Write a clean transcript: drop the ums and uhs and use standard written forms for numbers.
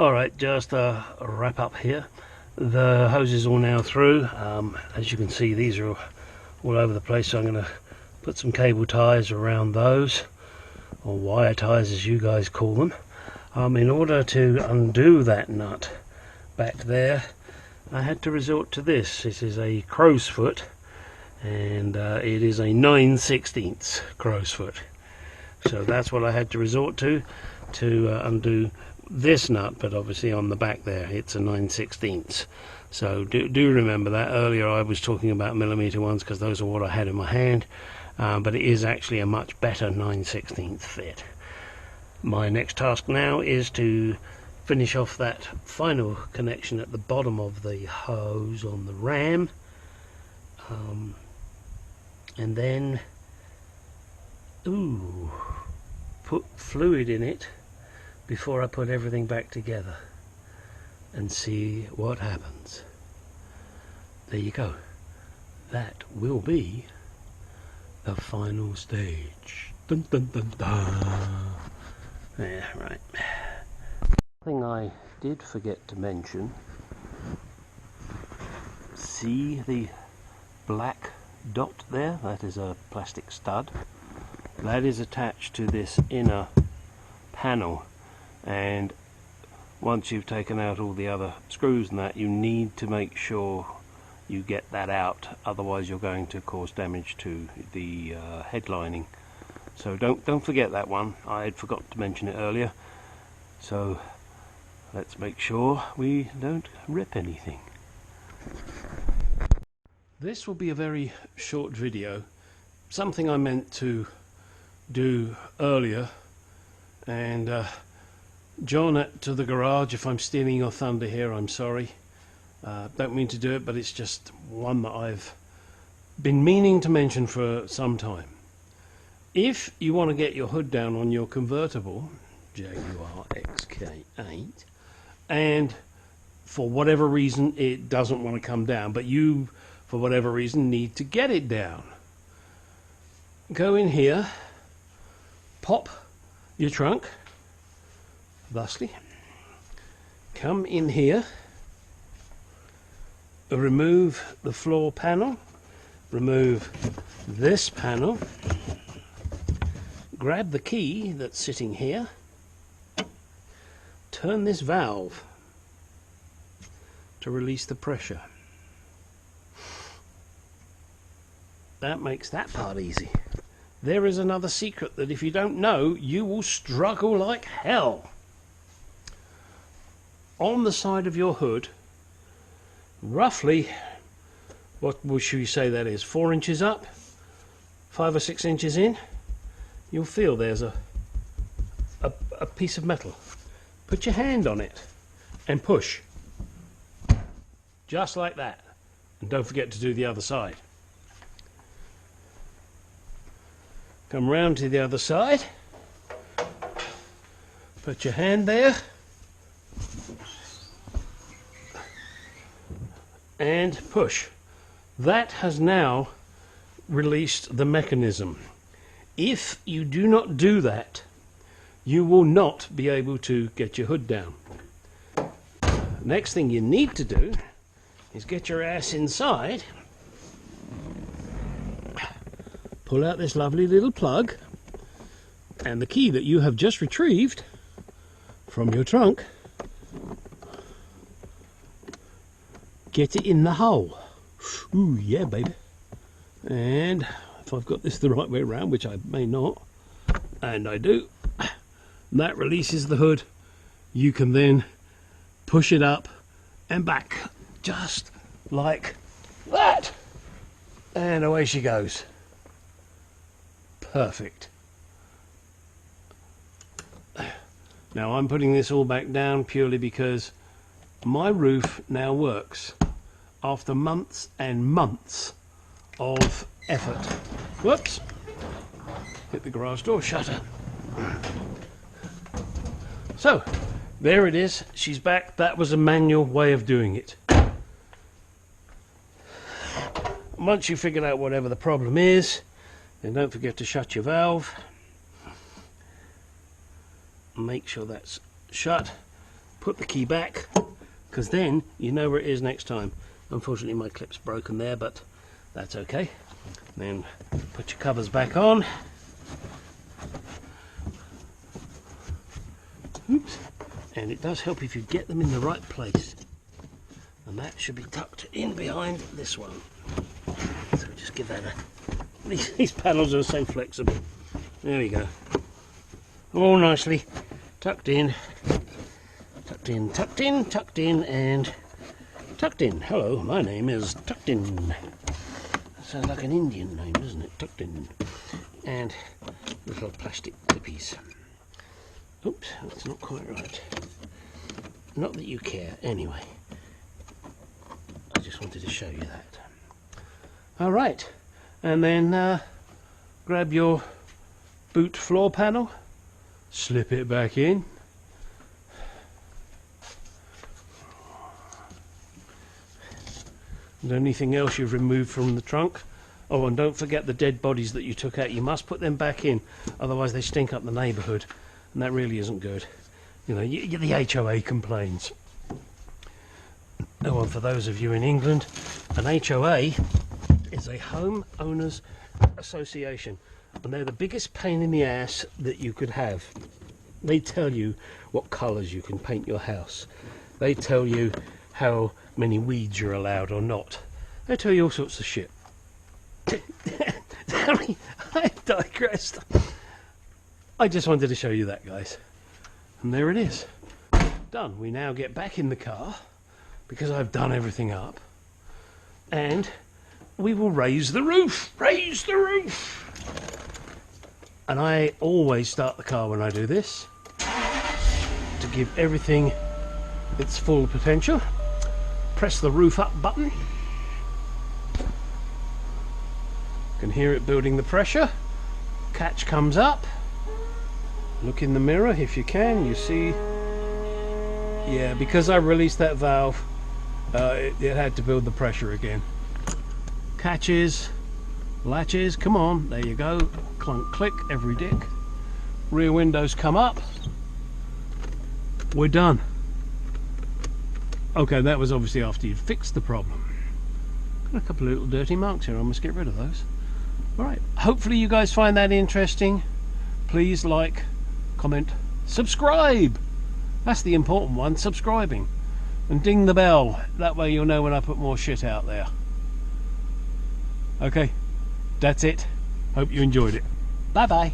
Alright, just a wrap up here. The hose is all now through. As you can see, these are all over the place, so I'm going to put some cable ties around those, or wire ties as you guys call them. In order to undo that nut back there, I had to resort to this. This is a crow's foot, and it is a 9/16 crow's foot. So that's what I had to resort to undo this nut, but obviously on the back there it's a 9/16. So do remember that. Earlier I was talking about millimeter ones because those are what I had in my hand, but it is actually a much better 9/16 fit. My next task now is to finish off that final connection at the bottom of the hose on the ram, and then put fluid in it before I put everything back together and see what happens. There you go. That will be the final stage. Dun, dun, dun, dun. Yeah, right. Thing I did forget to mention, see the black dot there? That is a plastic stud. That is attached to this inner panel, and once you've taken out all the other screws and that, you need to make sure you get that out, otherwise you're going to cause damage to the head lining. So don't forget that one. I had forgot to mention it earlier, so let's make sure we don't rip anything. This will be a very short video, something I meant to do earlier, and John to the garage, if I'm stealing your thunder here, I'm sorry. Don't mean to do it, but it's just one that I've been meaning to mention for some time. If you want to get your hood down on your convertible Jaguar XK8, and for whatever reason it doesn't want to come down, but you for whatever reason need to get it down, go in here, pop your trunk thusly, come in here, remove the floor panel, remove this panel, grab the key that's sitting here, turn this valve to release the pressure. That makes that part easy. There is another secret that if you don't know, you will struggle like hell. On the side of your hood, roughly, what should we say that is, 4 inches up, 5 or 6 inches in, you'll feel there's a piece of metal. Put your hand on it and push, just like that, and don't forget to do the other side. Come round to the other side, put your hand there, and push. That has now released the mechanism. If you do not do that, you will not be able to get your hood down. Next thing you need to do is get your ass inside, pull out this lovely little plug, and the key that you have just retrieved from your trunk, get it in the hole. Ooh, yeah, baby. And if I've got this the right way around, which I may not, and I do, that releases the hood. You can then push it up and back, just like that. And away she goes. Perfect. Now I'm putting this all back down purely because my roof now works after months and months of effort. Whoops, hit the garage door shutter. So there it is, she's back. That was a manual way of doing it. Once you figured out whatever the problem is, then don't forget to shut your valve. Make sure that's shut, put the key back, because then you know where it is next time. Unfortunately my clip's broken there, but that's okay. Then put your covers back on. Oops. And it does help if you get them in the right place. And that should be tucked in behind this one. So just give that a... These panels are so flexible. There we go. All nicely tucked in. Tucked in, tucked in, tucked in, and tucked in. Hello, my name is Tucked In. That sounds like an Indian name, doesn't it? Tucked In. And little plastic clippies. Oops, that's not quite right. Not that you care, anyway. I just wanted to show you that. Alright, and then grab your boot floor panel, slip it back in. And anything else you've removed from the trunk. Oh, and don't forget the dead bodies that you took out. You must put them back in, otherwise they stink up the neighbourhood. And that really isn't good. You know, the HOA complains. Oh, and for those of you in England, an HOA is a Home Owners Association. And they're the biggest pain in the ass that you could have. They tell you what colours you can paint your house. They tell you how many weeds you're allowed or not. They tell you all sorts of shit. I digressed. I just wanted to show you that, guys. And there it is. Done. We now get back in the car because I've done everything up. And we will raise the roof. Raise the roof! And I always start the car when I do this to give everything its full potential. Press the roof up button. Can hear it building the pressure. Catch comes up. Look in the mirror if you can. You see, yeah, because I released that valve, it had to build the pressure again. Catches, latches, come on, there you go. Clunk, click, every dick. Rear windows come up. We're done. Okay, that was obviously after you'd fixed the problem. Got a couple of little dirty marks here, I must get rid of those. Alright, hopefully you guys find that interesting. Please like, comment, subscribe! That's the important one, subscribing. And ding the bell, that way you'll know when I put more shit out there. Okay, that's it. Hope you enjoyed it. Bye bye.